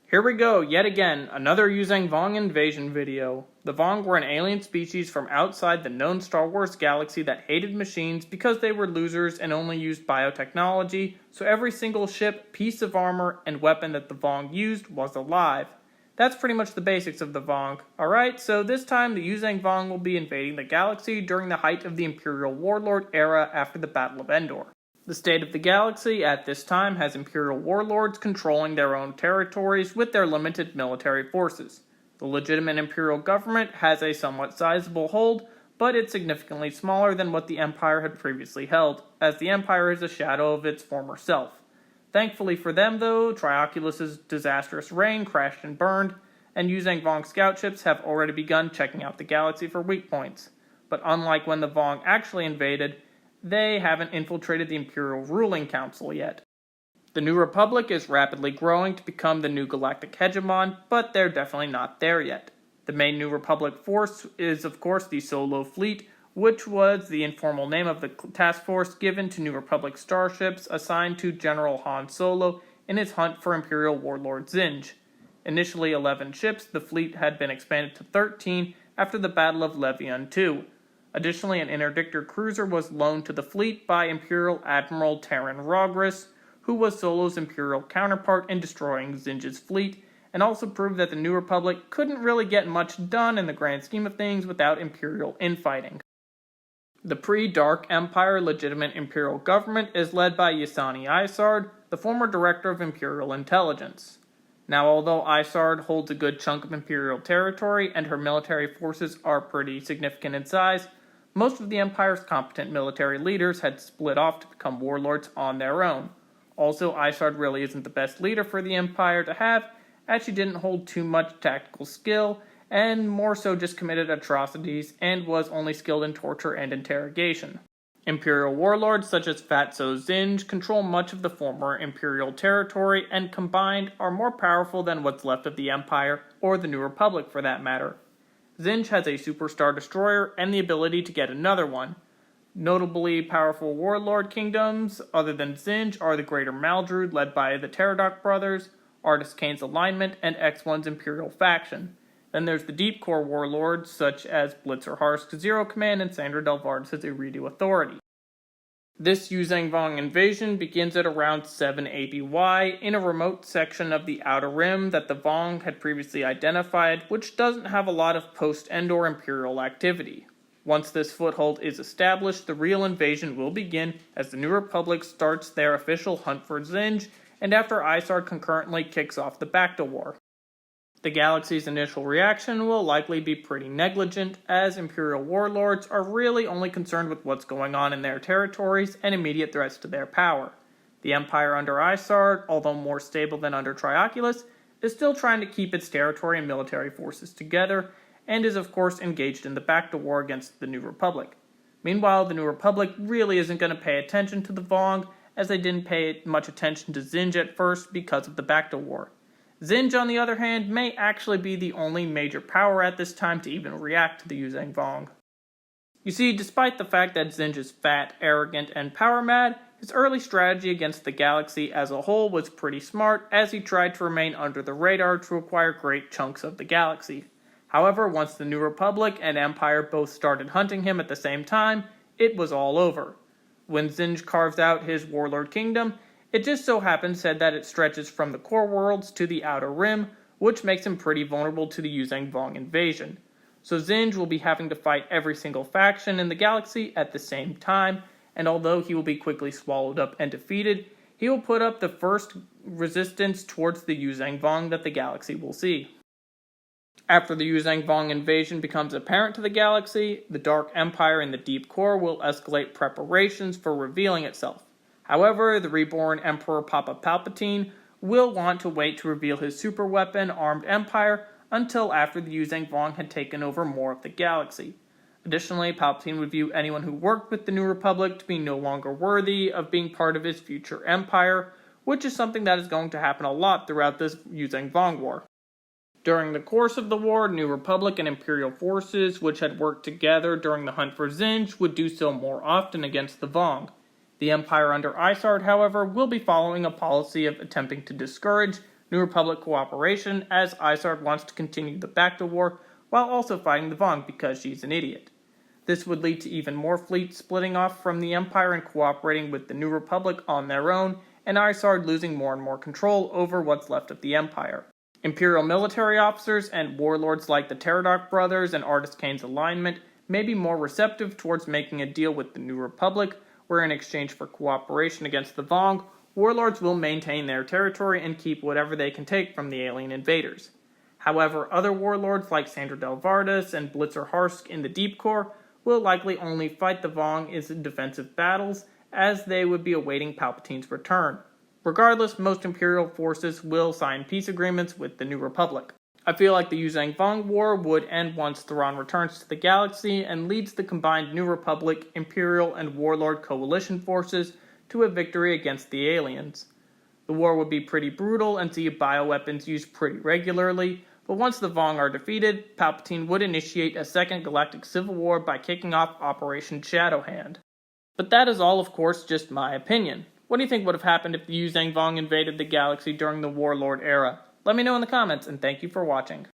Here we go, yet again, another Yuuzhan Vong invasion video. The Vong were an alien species from outside the known Star Wars galaxy that hated machines because they were losers and only used biotechnology, so every single ship, piece of armor, and weapon that the Vong used was alive. That's pretty much the basics of the Vong. Alright, so this time the Yuuzhan Vong will be invading the galaxy during the height of the Imperial Warlord Era after the Battle of Endor. The state of the galaxy at this time has Imperial Warlords controlling their own territories with their limited military forces. The legitimate Imperial government has a somewhat sizable hold, but it's significantly smaller than what the Empire had previously held, as the Empire is a shadow of its former self. Thankfully for them though, Trioculus's disastrous reign crashed and burned, and Yuuzhan Vong scout ships have already begun checking out the galaxy for weak points. But unlike when the Vong actually invaded, they haven't infiltrated the Imperial Ruling Council yet. The New Republic is rapidly growing to become the new galactic hegemon, but they're definitely not there yet. The main New Republic force is of course the Solo Fleet, which was the informal name of the task force given to New Republic starships assigned to General Han Solo in his hunt for Imperial Warlord Zinj. Initially 11 ships, the fleet had been expanded to 13 after the Battle of Levion II. Additionally, an interdictor cruiser was loaned to the fleet by Imperial Admiral Terran Rogris, who was Solo's Imperial counterpart in destroying Zinj's fleet, and also proved that the New Republic couldn't really get much done in the grand scheme of things without Imperial infighting. The pre-Dark Empire legitimate Imperial government is led by Ysani Isard, the former director of Imperial Intelligence. Now, although Isard holds a good chunk of Imperial territory and her military forces are pretty significant in size, most of the Empire's competent military leaders had split off to become warlords on their own. Also, Isard really isn't the best leader for the Empire to have, as she didn't hold too much tactical skill, and more so just committed atrocities and was only skilled in torture and interrogation. Imperial warlords such as Fatso Zinj control much of the former Imperial territory and combined are more powerful than what's left of the Empire, or the New Republic for that matter. Zinj has a superstar destroyer and the ability to get another one. Notably powerful warlord kingdoms other than Zinj are the Greater Maldrud led by the Pterodok brothers, Artus Kane's alignment, and X1's Imperial faction. Then there's the deep core warlords such as Blitzer Harsk's Zero Command and Sandra Delvardis' Iridu Authority. This Yuuzhan Vong invasion begins at around 7 ABY in a remote section of the Outer Rim that the Vong had previously identified, which doesn't have a lot of post-Endor Imperial activity. Once this foothold is established, the real invasion will begin as the New Republic starts their official hunt for Zinj, and after Isard concurrently kicks off the Bacta War. The galaxy's initial reaction will likely be pretty negligent, as Imperial warlords are really only concerned with what's going on in their territories and immediate threats to their power. The Empire under Isard, although more stable than under Trioculus, is still trying to keep its territory and military forces together, and is of course engaged in the Bacta War against the New Republic. Meanwhile, the New Republic really isn't going to pay attention to the Vong, as they didn't pay much attention to Zinj at first because of the Bacta War. Zinj, on the other hand, may actually be the only major power at this time to even react to the Yuuzhan Vong. You see, despite the fact that Zinj is fat, arrogant, and power-mad, his early strategy against the galaxy as a whole was pretty smart, as he tried to remain under the radar to acquire great chunks of the galaxy. However, once the New Republic and Empire both started hunting him at the same time, it was all over. When Zinj carves out his warlord kingdom, it just so happens that it stretches from the core worlds to the Outer Rim, which makes him pretty vulnerable to the Yuuzhan Vong invasion. So Zinj will be having to fight every single faction in the galaxy at the same time, and although he will be quickly swallowed up and defeated, he will put up the first resistance towards the Yuuzhan Vong that the galaxy will see. After the Yuuzhan Vong invasion becomes apparent to the galaxy, the Dark Empire in the Deep Core will escalate preparations for revealing itself. However, the reborn Emperor Papa Palpatine will want to wait to reveal his superweapon armed empire until after the Yuuzhan Vong had taken over more of the galaxy. Additionally, Palpatine would view anyone who worked with the New Republic to be no longer worthy of being part of his future empire, which is something that is going to happen a lot throughout this Yuuzhan Vong War. During the course of the war, New Republic and Imperial forces, which had worked together during the hunt for Zinj, would do so more often against the Vong. The Empire under Isard, however, will be following a policy of attempting to discourage New Republic cooperation, as Isard wants to continue the Bacta War while also fighting the Vong because she's an idiot. This would lead to even more fleets splitting off from the Empire and cooperating with the New Republic on their own, and Isard losing more and more control over what's left of the Empire. Imperial military officers and warlords like the Pterodach brothers and Artus Kane's alignment may be more receptive towards making a deal with the New Republic, where in exchange for cooperation against the Vong, warlords will maintain their territory and keep whatever they can take from the alien invaders. However, other warlords like Sandra Del Vardas and Blitzer Harsk in the Deep Core will likely only fight the Vong in defensive battles, as they would be awaiting Palpatine's return. Regardless, most Imperial forces will sign peace agreements with the New Republic. I feel like the Yuuzhan Vong War would end once Thrawn returns to the galaxy and leads the combined New Republic, Imperial, and Warlord coalition forces to a victory against the aliens. The war would be pretty brutal and see bioweapons used pretty regularly, but once the Vong are defeated, Palpatine would initiate a second galactic civil war by kicking off Operation Shadowhand. But that is all, of course, just my opinion. What do you think would have happened if the Yuuzhan Vong invaded the galaxy during the Warlord era? Let me know in the comments, and thank you for watching.